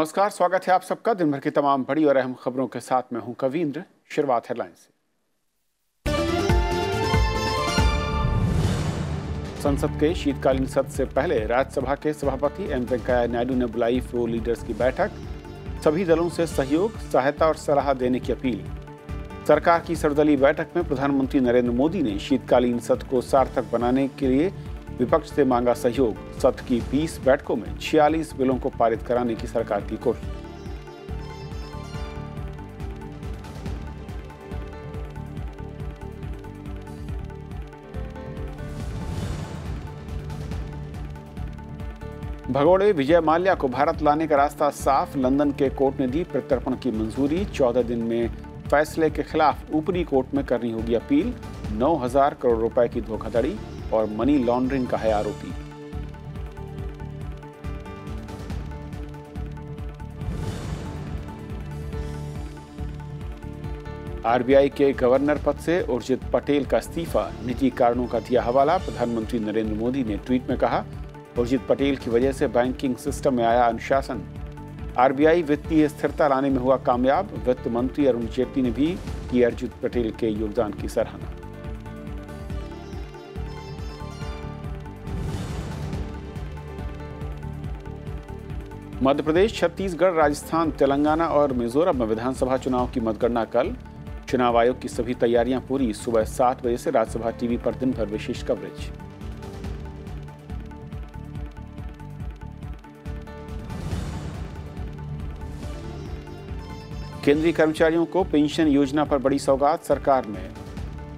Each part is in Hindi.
नमस्कार, स्वागत है आप सबका दिन भर की तमाम बड़ी और अहम खबरों के साथ। मैं हूं कवींद्र। शुरुआत हेडलाइन से। संसद के शीतकालीन सत्र से पहले राज्यसभा के सभापति एम वेंकैया नायडू ने बुलाई फ्लोर लीडर्स की बैठक। सभी दलों से सहयोग, सहायता और सलाह देने की अपील। सरकार की सर्वदलीय बैठक में प्रधानमंत्री नरेंद्र मोदी ने शीतकालीन सत्र को सार्थक बनाने के लिए विपक्ष से मांगा सहयोग। सत्र की 20 बैठकों में 46 बिलों को पारित कराने की सरकार की कोशिश। भगोड़े विजय माल्या को भारत लाने का रास्ता साफ। लंदन के कोर्ट ने दी प्रत्यर्पण की मंजूरी। 14 दिन में फैसले के खिलाफ ऊपरी कोर्ट में करनी होगी अपील। 9,000 करोड़ रुपए की धोखाधड़ी और मनी लॉन्ड्रिंग का है आरोपी। आरबीआई के गवर्नर पद से उर्जित पटेल का इस्तीफा, निजी कारणों का दिया हवाला। प्रधानमंत्री नरेंद्र मोदी ने ट्वीट में कहा, उर्जित पटेल की वजह से बैंकिंग सिस्टम में आया अनुशासन। आरबीआई वित्तीय स्थिरता लाने में हुआ कामयाब। वित्त मंत्री अरुण जेटली ने भी की उर्जित पटेल के योगदान की सराहना। मध्य प्रदेश, छत्तीसगढ़, राजस्थान, तेलंगाना और मिजोरम में विधानसभा चुनाव की मतगणना कल। चुनाव आयोग की सभी तैयारियां पूरी। सुबह 7 बजे से राज्यसभा टीवी पर दिन भर विशेष कवरेज। केंद्रीय कर्मचारियों को पेंशन योजना पर बड़ी सौगात। सरकार में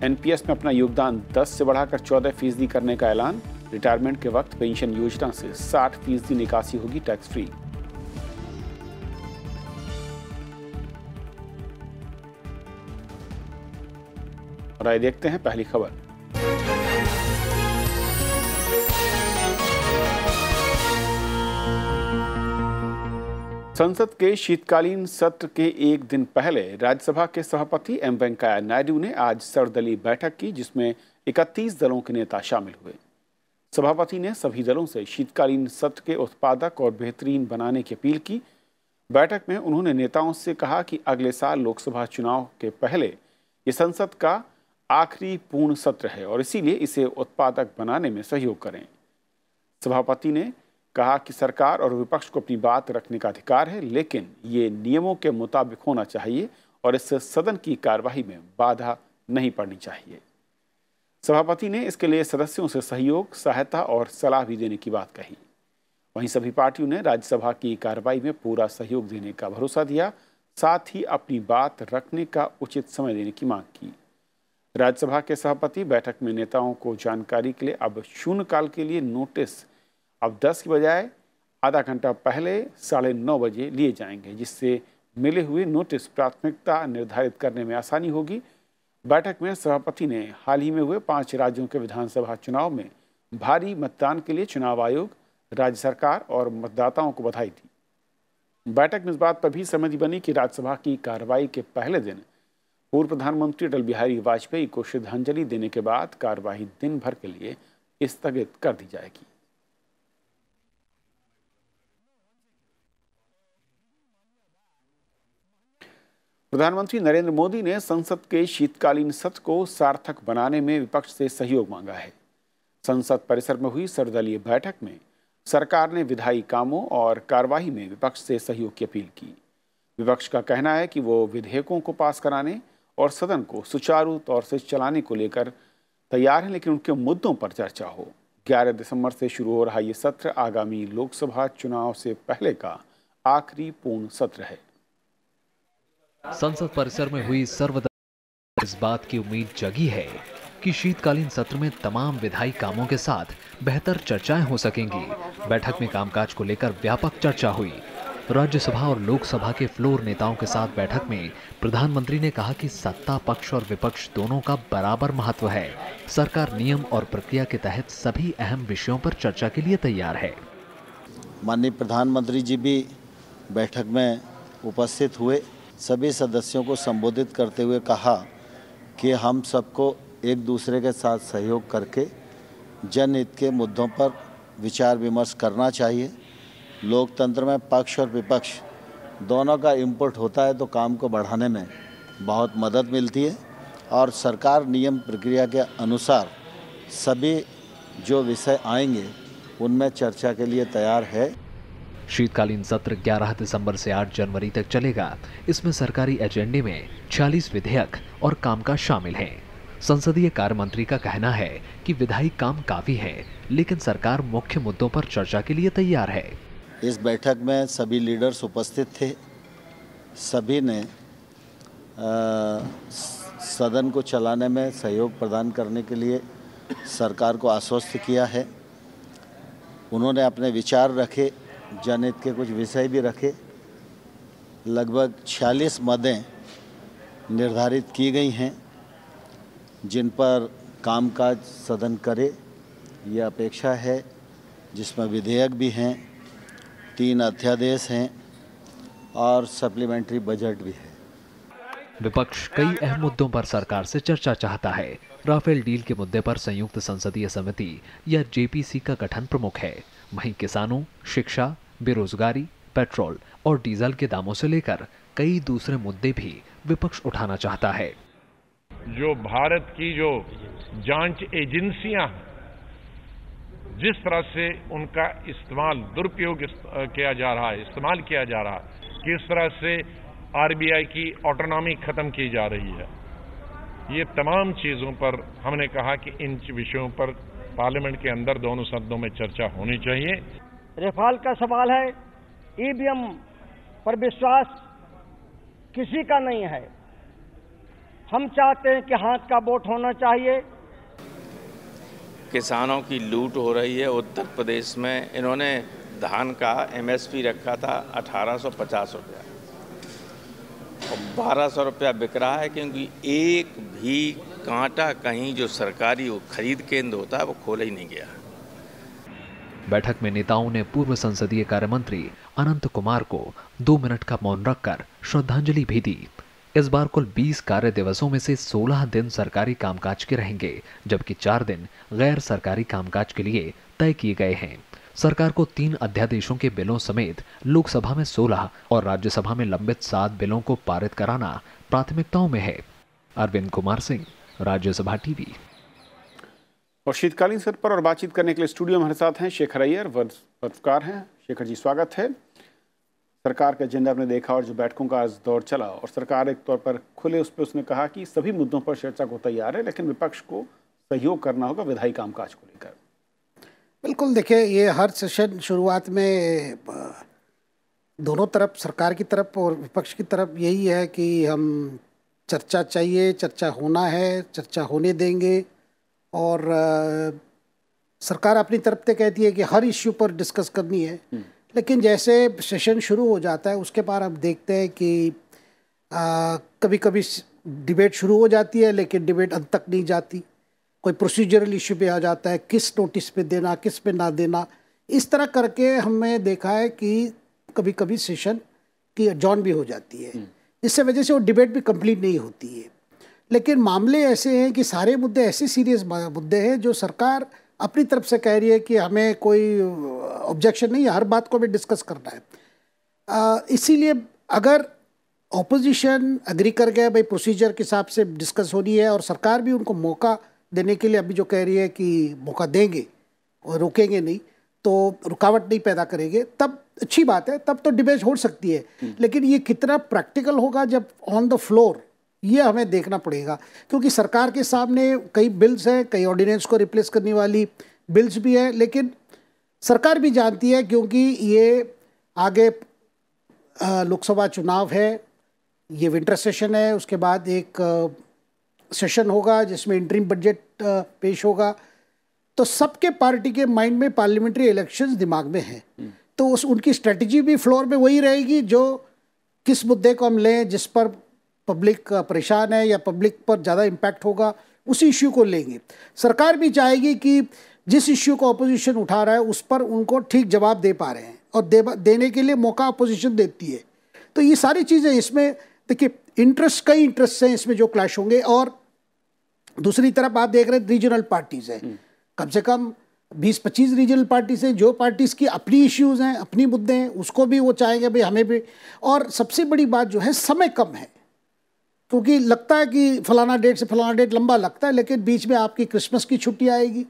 एनपीएस में अपना योगदान 10 से बढ़ाकर 14% करने का ऐलान। रिटायरमेंट के वक्त पेंशन योजना से 60% निकासी होगी टैक्स फ्री। और आइए देखते हैं पहली खबर। संसद के शीतकालीन सत्र के एक दिन पहले राज्यसभा के सभापति एम वेंकैया नायडू ने आज सर्वदलीय बैठक की, जिसमें 31 दलों के नेता शामिल हुए। सभापति ने सभी दलों से शीतकालीन सत्र के उत्पादक और बेहतरीन बनाने की अपील की। बैठक में उन्होंने नेताओं से कहा कि अगले साल लोकसभा चुनाव के पहले ये संसद का आखिरी पूर्ण सत्र है और इसीलिए इसे उत्पादक बनाने में सहयोग करें। सभापति ने कहा कि सरकार और विपक्ष को अपनी बात रखने का अधिकार है, लेकिन ये नियमों के मुताबिक होना चाहिए और इससे सदन की कार्यवाही में बाधा नहीं पड़नी चाहिए। सभापति ने इसके लिए सदस्यों से सहयोग, सहायता और सलाह भी देने की बात कही। वहीं सभी पार्टियों ने राज्यसभा की कार्यवाही में पूरा सहयोग देने का भरोसा दिया, साथ ही अपनी बात रखने का उचित समय देने की मांग की। राज्यसभा के सभापति बैठक में नेताओं को जानकारी के लिए अब शून्यकाल के लिए नोटिस अब 10 की बजाय आधा घंटा पहले 9:30 बजे लिए जाएंगे, जिससे मिले हुए नोटिस प्राथमिकता निर्धारित करने में आसानी होगी। बैठक में सभापति ने हाल ही में हुए 5 राज्यों के विधानसभा चुनाव में भारी मतदान के लिए चुनाव आयोग, राज्य सरकार और मतदाताओं को बधाई दी। बैठक में इस बात पर भी सहमति बनी कि राज्यसभा की कार्रवाई के पहले दिन पूर्व प्रधानमंत्री अटल बिहारी वाजपेयी को श्रद्धांजलि देने के बाद कार्यवाही दिन भर के लिए स्थगित कर दी जाएगी। प्रधानमंत्री नरेंद्र मोदी ने संसद के शीतकालीन सत्र को सार्थक बनाने में विपक्ष से सहयोग मांगा है। संसद परिसर में हुई सर्वदलीय बैठक में सरकार ने विधायी कामों और कार्यवाही में विपक्ष से सहयोग की अपील की। विपक्ष का कहना है कि वो विधेयकों को पास कराने और सदन को सुचारू तौर से चलाने को लेकर तैयार हैं, लेकिन उनके मुद्दों पर चर्चा हो। 11 दिसंबर से शुरू हो रहा ये सत्र आगामी लोकसभा चुनाव से पहले का आखिरी पूर्ण सत्र है। संसद परिसर में हुई सर्वदलीय इस बात की उम्मीद जगी है कि शीतकालीन सत्र में तमाम विधायी कामों के साथ बेहतर चर्चाएं हो सकेंगी। बैठक में कामकाज को लेकर व्यापक चर्चा हुई। राज्यसभा और लोकसभा के फ्लोर नेताओं के साथ बैठक में प्रधानमंत्री ने कहा कि सत्ता पक्ष और विपक्ष दोनों का बराबर महत्व है। सरकार नियम और प्रक्रिया के तहत सभी अहम विषयों पर चर्चा के लिए तैयार है। माननीय प्रधानमंत्री जी भी बैठक में उपस्थित हुए। सभी सदस्यों को संबोधित करते हुए कहा कि हम सबको एक दूसरे के साथ सहयोग करके जनहित के मुद्दों पर विचार विमर्श करना चाहिए। लोकतंत्र में पक्ष और विपक्ष दोनों का इनपुट होता है तो काम को बढ़ाने में बहुत मदद मिलती है और सरकार नियम प्रक्रिया के अनुसार सभी जो विषय आएंगे उनमें चर्चा के लिए तैयार है। शीतकालीन सत्र 11 दिसंबर से 8 जनवरी तक चलेगा। इसमें सरकारी एजेंडे में 46 विधेयक और कामकाज शामिल हैं। संसदीय कार्य मंत्री का कहना है कि विधायी काम काफी है, लेकिन सरकार मुख्य मुद्दों पर चर्चा के लिए तैयार है। इस बैठक में सभी लीडर्स उपस्थित थे। सभी ने सदन को चलाने में सहयोग प्रदान करने के लिए सरकार को आश्वस्त किया है। उन्होंने अपने विचार रखे, जनहित के कुछ विषय भी रखे। लगभग 46 मदें निर्धारित की गई हैं जिन पर कामकाज सदन करे, ये अपेक्षा है, जिसमें विधेयक भी हैं, 3 अध्यादेश हैं और सप्लीमेंट्री बजट भी है। विपक्ष कई अहम मुद्दों पर सरकार से चर्चा चाहता है। राफेल डील के मुद्दे पर संयुक्त संसदीय समिति या जेपीसी का गठन प्रमुख है। वहीं किसानों, शिक्षा, बेरोजगारी, पेट्रोल और डीजल के दामों से लेकर कई दूसरे मुद्दे भी विपक्ष उठाना चाहता है। जो भारत की जो जांच एजेंसियां हैं, जिस तरह से उनका दुरुपयोग किया जा रहा है, इस्तेमाल किया जा रहा है, किस तरह से आरबीआई की ऑटोनॉमी खत्म की जा रही है, ये तमाम चीजों पर हमने कहा कि इन विषयों पर पार्लियामेंट के अंदर दोनों सदनों में चर्चा होनी चाहिए। रेफाल का सवाल है, ईवीएम पर विश्वास किसी का नहीं है। हम चाहते हैं कि हाथ का वोट होना चाहिए। किसानों की लूट हो रही है। उत्तर प्रदेश में इन्होंने धान का एमएसपी रखा था 1850 रुपया और 1200 रुपया बिक रहा है, क्योंकि एक भी कांटा कहीं जो सरकारी खरीद केंद्र होता है वो खोला ही नहीं गया। बैठक में नेताओं ने पूर्व संसदीय कार्य मंत्री अनंत कुमार को 2 मिनट का मौन रखकर श्रद्धांजलि भी दी। इस बार कुल 20 कार्य दिवसों में से 16 दिन सरकारी कामकाज के रहेंगे, जबकि 4 दिन गैर सरकारी कामकाज के लिए तय किए गए हैं। सरकार को 3 अध्यादेशों के बिलों समेत लोकसभा में 16 और राज्यसभा में लंबित 7 बिलों को पारित कराना प्राथमिकताओं में है। अरविंद कुमार सिंह, राज्यसभा टीवी। और शीतकालीन सत्र पर और बातचीत करने के लिए स्टूडियो में हमारे साथ हैं शेखर अय्यर, पत्रकार हैं। शेखर जी, स्वागत है। सरकार का एजेंडा आपने देखा और जो बैठकों का आज दौर चला, और सरकार एक तौर पर खुले उस पर उसने कहा कि सभी मुद्दों पर चर्चा को तैयार है, लेकिन विपक्ष को सहयोग करना होगा विधायी कामकाज को लेकर। बिल्कुल, देखिए, ये हर सेशन शुरुआत में दोनों तरफ, सरकार की तरफ और विपक्ष की तरफ, यही है कि हम चर्चा चाहिए, चर्चा होना है, चर्चा होने देंगे। और सरकार अपनी तरफ से कहती है कि हर इश्यू पर डिस्कस करनी है, लेकिन जैसे सेशन शुरू हो जाता है उसके बाद हम देखते हैं कि कभी कभी डिबेट शुरू हो जाती है लेकिन डिबेट अंत तक नहीं जाती। कोई प्रोसीजरल इश्यू पे आ जाता है, किस नोटिस पे देना, किस पे ना देना, इस तरह करके हमने देखा है कि कभी कभी सेशन की एडजॉर्न भी हो जाती है। इससे वजह से वो डिबेट भी कंप्लीट नहीं होती है। लेकिन मामले ऐसे हैं कि सारे मुद्दे ऐसे सीरियस मुद्दे हैं जो सरकार अपनी तरफ से कह रही है कि हमें कोई ऑब्जेक्शन नहीं है, हर बात को हमें डिस्कस करना है। इसीलिए अगर ऑपोजिशन एग्री कर गया, भाई प्रोसीजर के हिसाब से डिस्कस होनी है, और सरकार भी उनको मौका देने के लिए अभी जो कह रही है कि मौका देंगे और रोकेंगे नहीं, तो रुकावट नहीं पैदा करेंगे, तब अच्छी बात है, तब तो डिबेट हो सकती है। लेकिन ये कितना प्रैक्टिकल होगा जब ऑन द फ्लोर, ये हमें देखना पड़ेगा। क्योंकि सरकार के सामने कई बिल्स हैं, कई ऑर्डिनेंस को रिप्लेस करने वाली बिल्स भी हैं, लेकिन सरकार भी जानती है, क्योंकि ये आगे लोकसभा चुनाव है, ये विंटर सेशन है, उसके बाद एक सेशन होगा जिसमें इंटरिम बजट पेश होगा, तो सबके पार्टी के माइंड में पार्लियामेंट्री इलेक्शंस दिमाग में हैं। तो उनकी स्ट्रेटजी भी फ्लोर में वही रहेगी, जो किस मुद्दे को हम लें जिस पर पब्लिक परेशान है या पब्लिक पर ज़्यादा इम्पैक्ट होगा, उसी इश्यू को लेंगे। सरकार भी चाहेगी कि जिस इश्यू को अपोजिशन उठा रहा है उस पर उनको ठीक जवाब दे पा रहे हैं, और देने के लिए मौका अपोजिशन देती है। तो ये सारी चीज़ें इसमें, देखिए, कई इंटरेस्ट हैं इसमें जो क्लैश होंगे। और दूसरी तरफ आप देख रहे हैं रीजनल पार्टीज हैं, कम से कम 20-25 रीजनल पार्टीज हैं, जो पार्टीज की अपनी इश्यूज हैं, अपनी मुद्दे हैं, उसको भी वो चाहेंगे भाई हमें भी। और सबसे बड़ी बात जो है, समय कम है, क्योंकि लगता है कि फलाना डेट से फलाना डेट लंबा लगता है, लेकिन बीच में आपकी क्रिसमस की छुट्टी आएगी।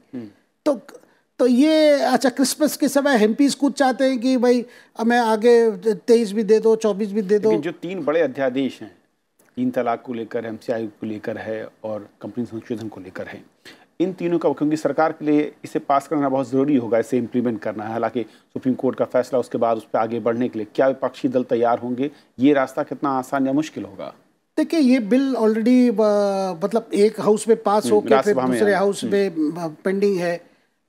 तो ये अच्छा, क्रिसमस के समय एमपीज कुछ चाहते हैं कि भाई हमें आगे 23 भी दे दो, 24 भी दे दो। जो 3 बड़े अध्यादेश हैं, 3 तलाक को लेकर, एमसीआई को लेकर है और कंपनी संशोधन को लेकर है, इन तीनों का, क्योंकि सरकार के लिए इसे पास करना बहुत ज़रूरी होगा, इसे इम्प्लीमेंट करना है। हालांकि सुप्रीम कोर्ट का फैसला, उसके बाद उस पर आगे बढ़ने के लिए क्या विपक्षी दल तैयार होंगे? ये रास्ता कितना आसान या मुश्किल होगा? देखिए, ये बिल ऑलरेडी मतलब एक हाउस में पास होकर फिर दूसरे हाउस में पेंडिंग है।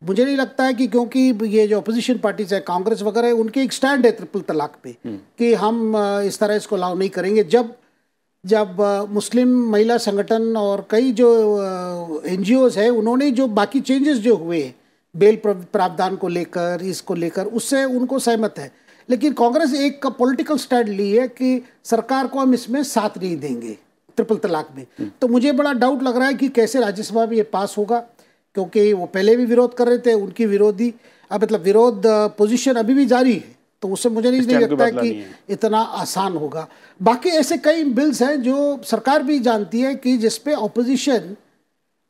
मुझे नहीं लगता है कि, क्योंकि ये जो अपोजिशन पार्टीज है, कांग्रेस वगैरह, उनके एक स्टैंड है ट्रिपल तलाक पे कि हम इस तरह इसको अलाउ नहीं करेंगे। जब मुस्लिम महिला संगठन और कई जो एनजीओज है, उन्होंने जो बाकी चेंजेस जो हुए बेल प्रावधान को लेकर, इसको लेकर, उससे उनको सहमत है। लेकिन कांग्रेस एक का पॉलिटिकल स्टैंड ली है कि सरकार को हम इसमें साथ नहीं देंगे ट्रिपल तलाक में। तो मुझे बड़ा डाउट लग रहा है कि कैसे राज्यसभा में ये पास होगा, क्योंकि वो पहले भी विरोध कर रहे थे, उनकी विरोधी मतलब विरोध पोजीशन अभी भी जारी है। तो उससे मुझे नहीं लगता है कि इतना आसान होगा। बाकी ऐसे कई बिल्स हैं जो सरकार भी जानती है कि जिसपे ऑपोजिशन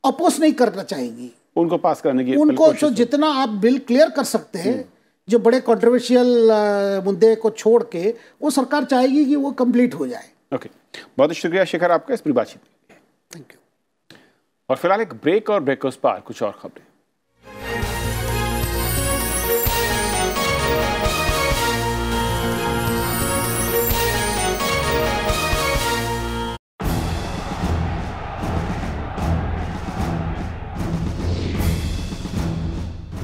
अपोज नहीं करना चाहेगी, उनको पास करने की उनको तो जितना आप बिल क्लियर कर सकते हैं, जो बड़े कंट्रोवर्शियल मुद्दे को छोड़ के, वो सरकार चाहेगी कि वो कंप्लीट हो जाए। ओके, बहुत शुक्रिया शेखर आपका इस पूरी बातचीत के लिए। Thank you. और फिलहाल एक ब्रेक, और ब्रेक के उस पार कुछ और खबरें।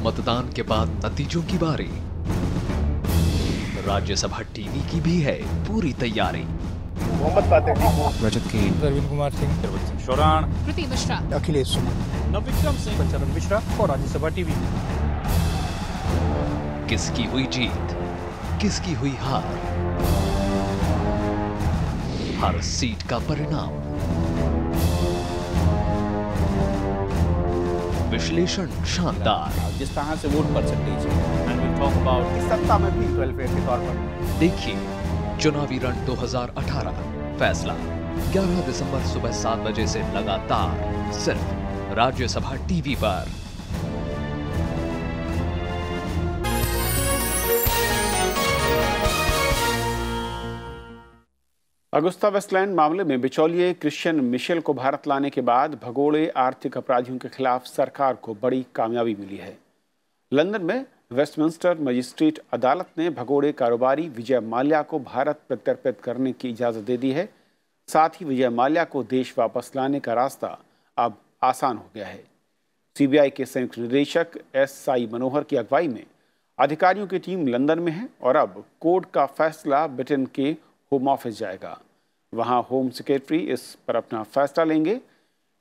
मतदान के बाद नतीजों की बारी। राज्यसभा टीवी की भी है पूरी तैयारी। मोहम्मद फातिह टीपू, रजत कीन, प्रवीण कुमार सिंह, शोरान, प्रीति मिश्रा, अखिलेश सुमन, नवविक्रम सिंह, पंचानन मिश्रा और राज्यसभा टीवी। किसकी हुई जीत, किसकी हुई हार, हर सीट का परिणाम, विश्लेषण शानदार। जिस तरह से वोट परसेंटेज है, सत्ता में भी 12 के तौर पर। देखिए चुनावी रण 2018 फैसला 11 दिसंबर सुबह 7 बजे से लगातार सिर्फ राज्यसभा टीवी पर। अगुस्ता वेस्टलैंड मामले में बिचौलिए क्रिश्चियन मिशेल को भारत लाने के बाद भगोड़े आर्थिक अपराधियों के खिलाफ सरकार को बड़ी कामयाबी मिली है। लंदन में वेस्टमिंस्टर मजिस्ट्रेट अदालत ने भगोड़े कारोबारी विजय माल्या को भारत प्रत्यर्पित करने की इजाज़त दे दी है। साथ ही विजय माल्या को देश वापस लाने का रास्ता अब आसान हो गया है। सीबीआई के संयुक्त निदेशक एस.आई. मनोहर की अगुवाई में अधिकारियों की टीम लंदन में है और अब कोर्ट का फैसला ब्रिटेन के होम ऑफिस जाएगा। वहां होम सेक्रेटरी इस पर अपना फैसला लेंगे।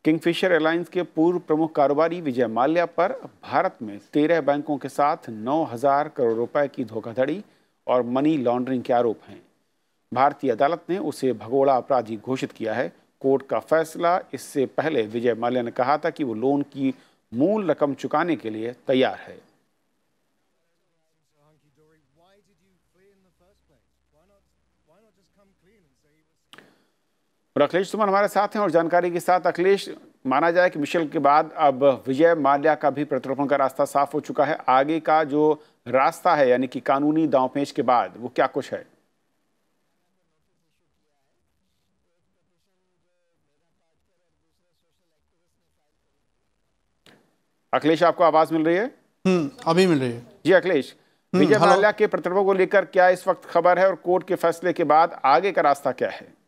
किंगफिशर एयरलाइंस के पूर्व प्रमुख कारोबारी विजय माल्या पर भारत में 13 बैंकों के साथ 9,000 करोड़ रुपए की धोखाधड़ी और मनी लॉन्ड्रिंग के आरोप हैं। भारतीय अदालत ने उसे भगोड़ा अपराधी घोषित किया है। कोर्ट का फैसला इससे पहले विजय माल्या ने कहा था कि वो लोन की मूल रकम चुकाने के लिए तैयार है। और अखिलेश सुमन हमारे साथ हैं और जानकारी के साथ। अखिलेश, माना जाए कि मिशेल के बाद अब विजय माल्या का भी प्रत्यार्पण का रास्ता साफ हो चुका है। आगे का जो रास्ता है, यानी कि कानूनी दांवपेच के बाद, वो क्या कुछ है? अखिलेश, आपको आवाज मिल रही है? अभी मिल रही है जी अखिलेश, विजय माल्या के प्रत्यार्पण को लेकर क्या इस वक्त खबर है और कोर्ट के फैसले के बाद आगे का रास्ता क्या है?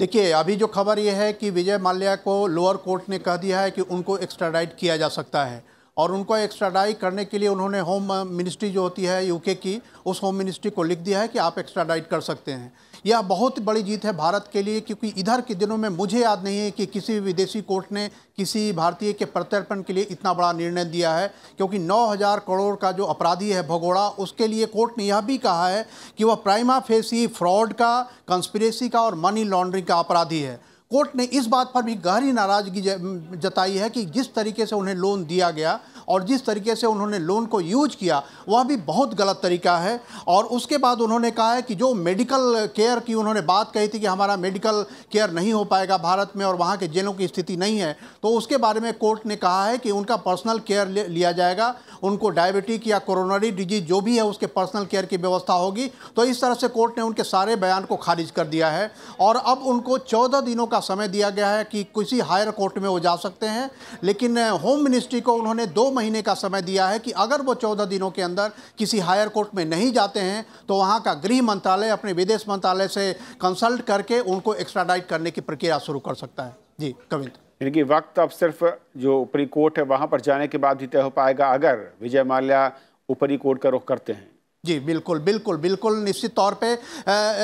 देखिए, अभी जो खबर ये है कि विजय माल्या को लोअर कोर्ट ने कह दिया है कि उनको एक्स्ट्राडाइट किया जा सकता है और उनको एक्स्ट्राडाइट करने के लिए उन्होंने होम मिनिस्ट्री जो होती है यूके की, उस होम मिनिस्ट्री को लिख दिया है कि आप एक्स्ट्राडाइट कर सकते हैं। यह बहुत बड़ी जीत है भारत के लिए, क्योंकि इधर के दिनों में मुझे याद नहीं है कि किसी विदेशी कोर्ट ने किसी भारतीय के प्रत्यर्पण के लिए इतना बड़ा निर्णय दिया है। क्योंकि 9,000 करोड़ का जो अपराधी है भगोड़ा, उसके लिए कोर्ट ने यह भी कहा है कि वह प्राइमा फेसी फ्रॉड का, कंस्पिरेसी का और मनी लॉन्ड्रिंग का अपराधी है। कोर्ट ने इस बात पर भी गहरी नाराजगी जताई है कि जिस तरीके से उन्हें लोन दिया गया और जिस तरीके से उन्होंने लोन को यूज किया वह भी बहुत गलत तरीका है। और उसके बाद उन्होंने कहा है कि जो मेडिकल केयर की उन्होंने बात कही थी कि हमारा मेडिकल केयर नहीं हो पाएगा भारत में और वहाँ के जेलों की स्थिति नहीं है, तो उसके बारे में कोर्ट ने कहा है कि उनका पर्सनल केयर लिया जाएगा, उनको डायबिटिक या कोरोनरी डिजीज जो भी है उसके पर्सनल केयर की व्यवस्था होगी। तो इस तरह से कोर्ट ने उनके सारे बयान को खारिज कर दिया है और अब उनको 14 दिनों का समय दिया गया है कि किसी हायर कोर्ट में वो जा सकते हैं। लेकिन होम मिनिस्ट्री को उन्होंने 2 महीने का समय दिया है कि अगर वो 14 दिनों के अंदर किसी हायर कोर्ट में नहीं जाते हैं तो वहाँ का गृह मंत्रालय अपने विदेश मंत्रालय से कंसल्ट करके उनको एक्स्ट्राडाइट करने की प्रक्रिया शुरू कर सकता है। जी कविंद, यानी कि वक्त अब सिर्फ जो ऊपरी कोर्ट है वहां पर जाने के बाद ही तय हो पाएगा अगर विजय माल्या ऊपरी कोर्ट का रुख करते हैं। जी बिल्कुल बिल्कुल बिल्कुल निश्चित तौर पे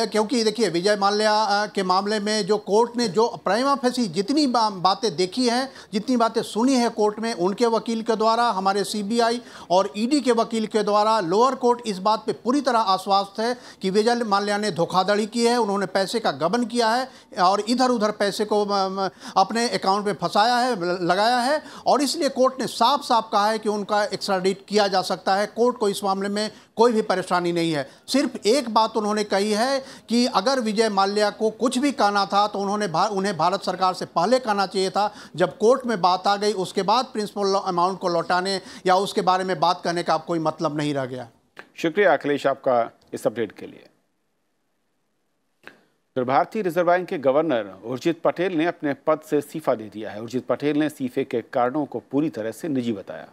क्योंकि देखिए विजय माल्या के मामले में जो कोर्ट ने जो प्राइमा फेसी जितनी बातें देखी हैं, जितनी बातें सुनी है कोर्ट में, उनके वकील के द्वारा, हमारे सीबीआई और ईडी के वकील के द्वारा, लोअर कोर्ट इस बात पे पूरी तरह आश्वस्त है कि विजय माल्या ने धोखाधड़ी की है, उन्होंने पैसे का गबन किया है और इधर उधर पैसे को अपने अकाउंट में फंसाया है, लगाया है। और इसलिए कोर्ट ने साफ साफ कहा है कि उनका एक्स्ट्राडिट किया जा सकता है। कोर्ट को इस मामले में कोई भी परेशानी नहीं है। सिर्फ एक बात उन्होंने कही है कि अगर विजय माल्या को कुछ भी कहना था तो उन्हें भारत सरकार से पहले कहना चाहिए था। जब कोर्ट में बात आ गई उसके बाद प्रिंसिपल अमाउंट को लौटाने या उसके बारे में बात करने का अब कोई मतलब नहीं रह गया। शुक्रिया अखिलेश आपका इस अपडेट के लिए। तो भारतीय रिजर्व बैंक के गवर्नर उर्जित पटेल ने अपने पद से इस्तीफा दे दिया है। उर्जित पटेल ने इस्तीफे के कारणों को पूरी तरह से निजी बताया।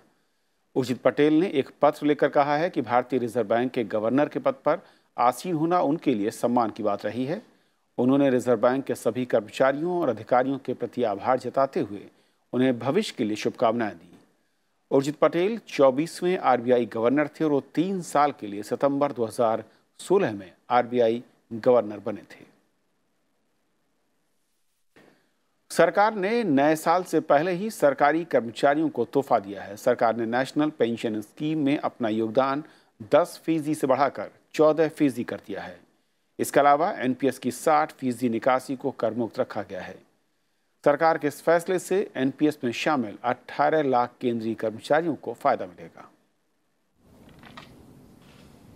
उर्जित पटेल ने एक पत्र लेकर कहा है कि भारतीय रिजर्व बैंक के गवर्नर के पद पर आसीन होना उनके लिए सम्मान की बात रही है। उन्होंने रिजर्व बैंक के सभी कर्मचारियों और अधिकारियों के प्रति आभार जताते हुए उन्हें भविष्य के लिए शुभकामनाएं दी। उर्जित पटेल 24वें आरबीआई गवर्नर थे और वो 3 साल के लिए सितंबर 2016 में आरबीआई गवर्नर बने थे। सरकार ने नए साल से पहले ही सरकारी कर्मचारियों को तोहफा दिया है। सरकार ने नेशनल पेंशन स्कीम में अपना योगदान 10% से बढ़ाकर 14% कर दिया है। इसके अलावा एनपीएस की 60% निकासी को करमुक्त रखा गया है। सरकार के इस फैसले से एनपीएस में शामिल 18 लाख केंद्रीय कर्मचारियों को फायदा मिलेगा।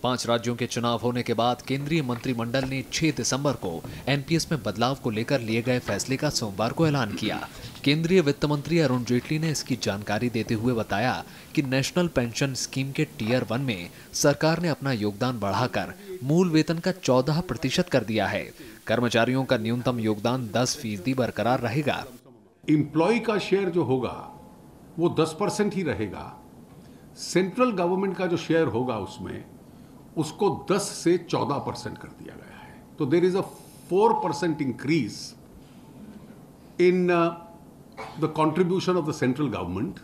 5 राज्यों के चुनाव होने के बाद केंद्रीय मंत्रिमंडल ने 6 दिसंबर को एनपीएस में बदलाव को लेकर लिए गए फैसले का सोमवार को ऐलान किया। केंद्रीय वित्त मंत्री अरुण जेटली ने इसकी जानकारी देते हुए बताया कि नेशनल पेंशन स्कीम के टियर 1 में सरकार ने अपना योगदान बढ़ाकर मूल वेतन का 14% कर दिया है। कर्मचारियों का न्यूनतम योगदान 10% बरकरार रहेगा। एम्प्लॉय का शेयर जो होगा वो 10% ही रहेगा। सेंट्रल गवर्नमेंट का जो शेयर होगा उसमें उसको 10 से 14% कर दिया गया है। तो there is a 4% increase in the contribution of the central government.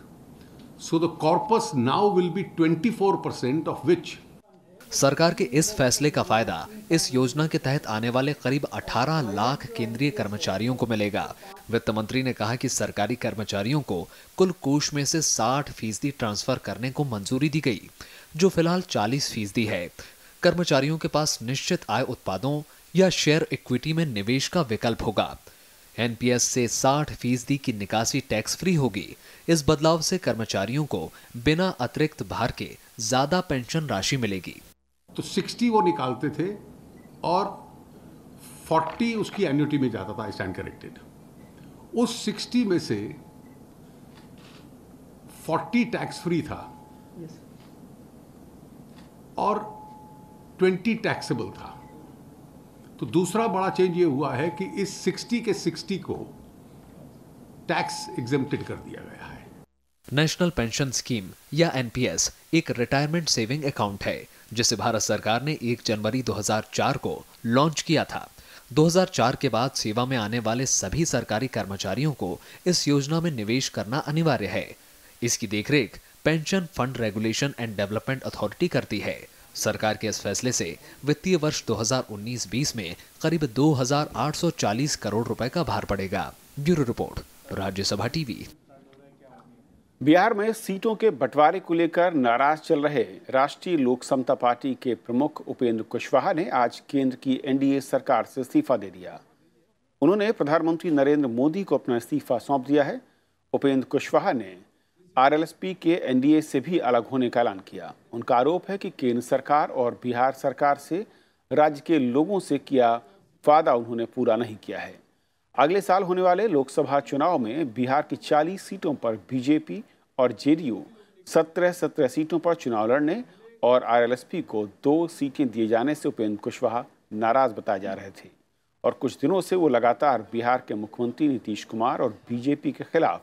So the corpus now will be 24% of which. सरकार के इस फैसले का फायदा इस योजना के तहत आने वाले करीब 18 लाख केंद्रीय कर्मचारियों को मिलेगा। वित्त मंत्री ने कहा कि सरकारी कर्मचारियों को कुल कोष में से 60% ट्रांसफर करने को मंजूरी दी गई, जो फिलहाल 40% है। कर्मचारियों के पास निश्चित आय उत्पादों या शेयर इक्विटी में निवेश का विकल्प होगा। एनपीएस से 60% की निकासी टैक्स फ्री होगी। इस बदलाव से कर्मचारियों को बिना अतिरिक्त भार के ज्यादा पेंशन राशि मिलेगी। तो 60 वो निकालते थे और 40 उसकी एन्युटी में जाता था, आई स्टैंड करेक्टेड। उस 60 में से 40 टैक्स फ्री था और 20 टैक्सेबल था। तो दूसरा बड़ा चेंज ये हुआ है कि इस 60 के 60 को टैक्स एग्जेम्प्टेड कर दिया गया है। नेशनल पेंशन स्कीम या एनपीएस एक रिटायरमेंट सेविंग अकाउंट है जिसे भारत सरकार ने 1 जनवरी 2004 को लॉन्च किया था। 2004 के बाद सेवा में आने वाले सभी सरकारी कर्मचारियों को इस योजना में निवेश करना अनिवार्य है। इसकी देखरेख pension fund regulation and development authority करती है। सरकार के इस फैसले से वित्तीय वर्ष 2019-20 में करीब 2,840 करोड़ रुपए का भार पड़ेगा। Bureau report, Rajya Sabha TV. Bihar में सीटों के बंटवारे को लेकर नाराज चल रहे राष्ट्रीय लोक समता पार्टी के प्रमुख उपेंद्र कुशवाहा ने आज केंद्र की एनडीए सरकार से इस्तीफा दे दिया। उन्होंने प्रधानमंत्री नरेंद्र मोदी को अपना इस्तीफा सौंप दिया है। उपेंद्र कुशवाहा ने आरएलएसपी के एनडीए से भी अलग होने का ऐलान किया। उनका आरोप है कि केंद्र सरकार और बिहार सरकार से राज्य के लोगों से किया वादा उन्होंने पूरा नहीं किया है। अगले साल होने वाले लोकसभा चुनाव में बिहार की 40 सीटों पर बीजेपी और जेडीयू 17 सीटों पर चुनाव लड़ने और आरएलएसपी को 2 सीटें दिए जाने से उपेंद्र कुशवाहा नाराज बताए जा रहे थे और कुछ दिनों से वो लगातार बिहार के मुख्यमंत्री नीतीश कुमार और बीजेपी के खिलाफ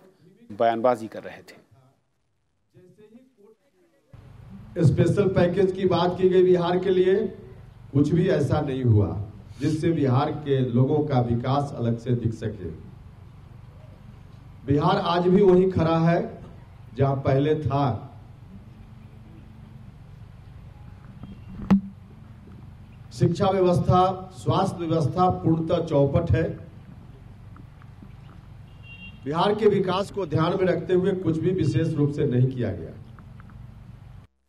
बयानबाजी कर रहे थे। स्पेशल पैकेज की बात की गई बिहार के लिए, कुछ भी ऐसा नहीं हुआ जिससे बिहार के लोगों का विकास अलग से दिख सके। बिहार आज भी वही खड़ा है जहां पहले था। शिक्षा व्यवस्था, स्वास्थ्य व्यवस्था पूर्णतः चौपट है। बिहार के विकास को ध्यान में रखते हुए कुछ भी विशेष रूप से नहीं किया गया।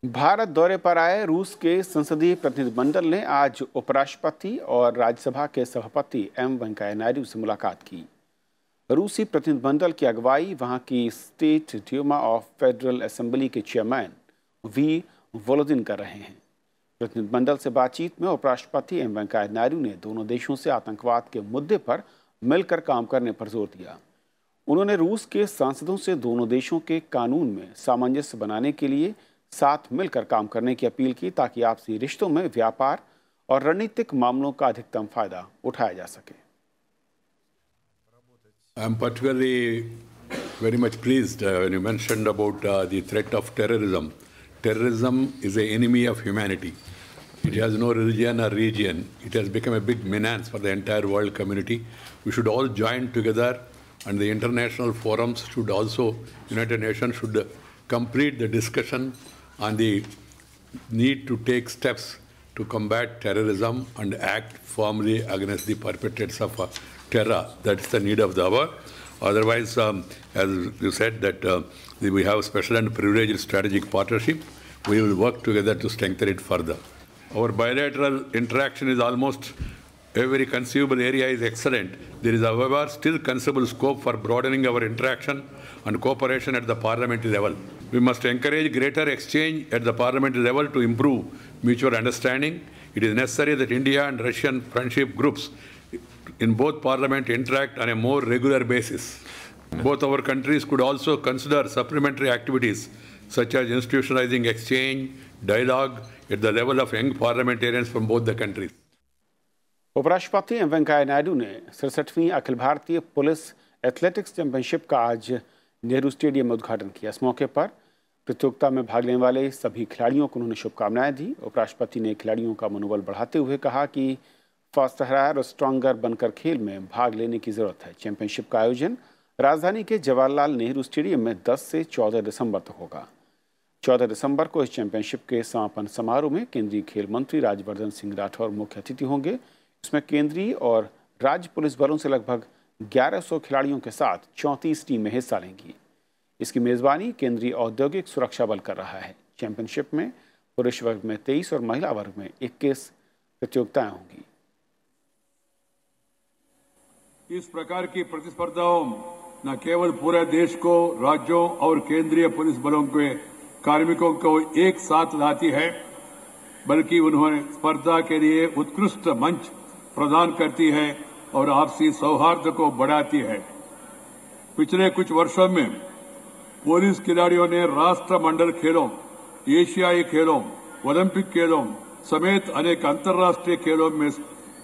भारत दौरे पर आए रूस के संसदीय प्रतिनिधिमंडल ने आज उपराष्ट्रपति और राज्यसभा के सभापति एम वेंकैया नायडू से मुलाकात की। रूसी प्रतिनिधिमंडल की अगुवाई वहां की state Duma of federal assembly के चेयरमैन वी वोलोदिन कर रहे हैं। प्रतिनिधिमंडल से बातचीत में उपराष्ट्रपति एम वेंकैया नायडू ने दोनों देशों से आतंकवाद के मुद्दे पर मिलकर काम करने पर जोर दिया। उन्होंने रूस के सांसदों से दोनों देशों के कानून में सामंजस्य बनाने के लिए साथ मिलकर काम करने की अपील की ताकि आपसी रिश्तों में व्यापार और रणनीतिक मामलों का अधिकतम फायदा उठाया जा सके। I am particularly very much pleased when you mentioned about the threat of terrorism. Terrorism is an enemy of humanity. It has no religion or region. It has become a big menace for the entire world community. We should all join together, and the international forums should also, United Nations should complete the discussion on the need to take steps to combat terrorism and act firmly against the perpetrators of terror. That's the need of the hour. Otherwise, as you said, that we have a special and privileged strategic partnership. We will work together to strengthen it further. Our bilateral interaction is almost every conceivable area is excellent. There is, however, still considerable scope for broadening our interaction and cooperation at the parliamentary level. We must encourage greater exchange at the parliamentary level to improve mutual understanding. It is necessary that India and Russian friendship groups in both parliaments interact on a more regular basis. Both our countries could also consider supplementary activities such as institutionalizing exchange, dialogue at the level of young parliamentarians from both the countries. उपराष्ट्रपति एम वेंकैया नायडू ने 67वीं Akhil Bharatiya police athletics championship का आज नेहरू स्टेडियम में उद्घाटन किया। इस मौके पर प्रतियोगिता में भाग लेने वाले सभी खिलाड़ियों को उन्होंने शुभकामनाएं दी। उपराष्ट्रपति ने खिलाड़ियों का मनोबल बढ़ाते हुए कहा कि फास्टर और स्ट्रॉन्गर बनकर खेल में भाग लेने की जरूरत है। चैंपियनशिप का आयोजन राजधानी के जवाहरलाल नेहरू स्टेडियम में 10 से 14 दिसंबर तक होगा। 14 दिसंबर को इस चैंपियनशिप के समापन समारोह में केंद्रीय खेल मंत्री राज्यवर्धन सिंह राठौर मुख्य अतिथि होंगे। इसमें केंद्रीय और राज्य पुलिस बलों से लगभग 1100 खिलाड़ियों के साथ 34 टीमें हिस्सा लेंगी। इसकी मेजबानी केंद्रीय औद्योगिक सुरक्षा बल कर रहा है। चैंपियनशिप में पुरुष वर्ग में 23 और महिला वर्ग में 21 प्रतियोगिताएं होंगी। इस प्रकार की प्रतिस्पर्धाओं न केवल पूरे देश को, राज्यों और केंद्रीय पुलिस बलों के कार्मिकों को एक साथ लाती है, बल्कि उन्हें स्पर्धा के लिए उत्कृष्ट मंच प्रदान करती है और आपसी सौहार्द को बढ़ाती है। पिछले कुछ वर्षों में पुलिस खिलाड़ियों ने राष्ट्रमंडल खेलों, एशियाई खेलों, ओलंपिक खेलों समेत अनेक अंतर्राष्ट्रीय खेलों में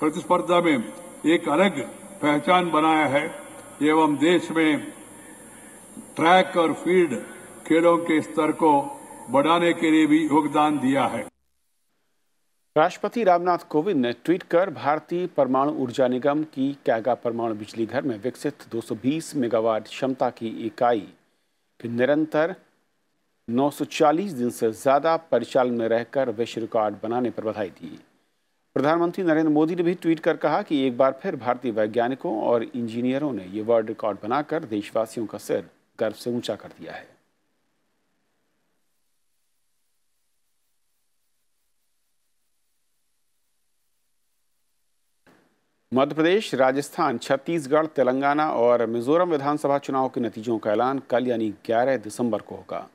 प्रतिस्पर्धा में एक अलग पहचान बनाया है एवं देश में ट्रैक और फील्ड खेलों के स्तर को बढ़ाने के लिए भी योगदान दिया है। राष्ट्रपति रामनाथ कोविंद ने ट्वीट कर भारतीय परमाणु ऊर्जा निगम की कैगा परमाणु बिजली घर में विकसित 220 मेगावाट क्षमता की इकाई के निरंतर 940 दिन से ज्यादा परिचालन में रहकर विश्व रिकॉर्ड बनाने पर बधाई दी। प्रधानमंत्री नरेंद्र मोदी ने भी ट्वीट कर कहा कि एक बार फिर भारतीय वैज्ञानिकों और इंजीनियरों ने ये वर्ल्ड रिकॉर्ड बनाकर देशवासियों का सिर गर्व से ऊंचा कर दिया है। मध्य प्रदेश, राजस्थान, छत्तीसगढ़, तेलंगाना और मिजोरम विधानसभा चुनाव के नतीजों का ऐलान कल यानी 11 दिसंबर को होगा।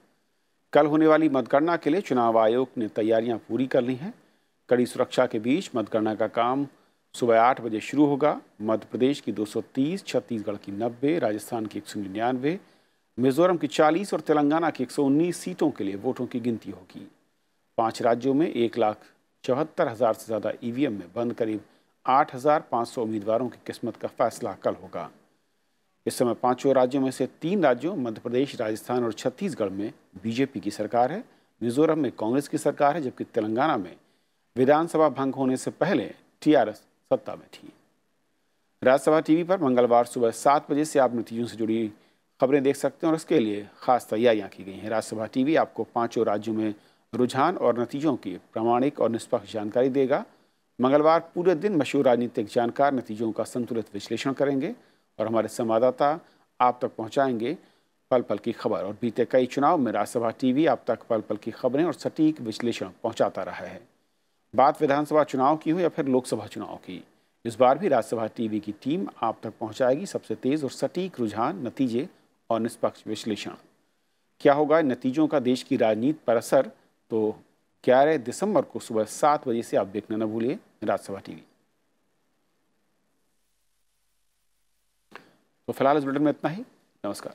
कल होने वाली मतगणना के लिए चुनाव आयोग ने तैयारियां पूरी कर ली हैं। कड़ी सुरक्षा के बीच मतगणना का काम सुबह 8 बजे शुरू होगा। मध्य प्रदेश की 230, छत्तीसगढ़ की 90, राजस्थान की 199, मिजोरम की 40 और तेलंगाना की 119 सीटों के लिए वोटों की गिनती होगी। 5 राज्यों में 1,74,000 से ज़्यादा ईवीएम में बंद करीब 8,500 उम्मीदवारों की किस्मत का फैसला कल होगा। इस समय 5 राज्यों में से 3 राज्यों मध्य प्रदेश, राजस्थान और छत्तीसगढ़ में बीजेपी की सरकार है। मिजोरम में कांग्रेस की सरकार है, जबकि तेलंगाना में विधानसभा भंग होने से पहले टीआरएस सत्ता में थी। राज्यसभा टीवी पर मंगलवार सुबह 7 बजे से आप नतीजों से जुड़ी खबरें देख सकते हैं और इसके लिए खास तैयारियां की गई हैं। राज्यसभा टीवी आपको 5 राज्यों में रुझान और नतीजों की प्रामाणिक और निष्पक्ष जानकारी देगा। मंगलवार पूरे दिन मशहूर राजनीतिक जानकार नतीजों का संतुलित विश्लेषण करेंगे और हमारे संवाददाता आप तक पहुंचाएंगे पल पल की खबर। और बीते कई चुनाव में राज्यसभा टीवी आप तक पल पल की खबरें और सटीक विश्लेषण पहुंचाता रहा है। बात विधानसभा चुनाव की हो या फिर लोकसभा चुनाव की, इस बार भी राज्यसभा टीवी की टीम आप तक पहुंचाएगी सबसे तेज और सटीक रुझान, नतीजे और निष्पक्ष विश्लेषण। क्या होगा इन नतीजों का देश की राजनीति पर असर, तो 11 दिसंबर को सुबह 7 बजे से आप देखना न भूलिए राज्यसभा टीवी। तो फिलहाल इस बुलेटिन में इतना ही। नमस्कार।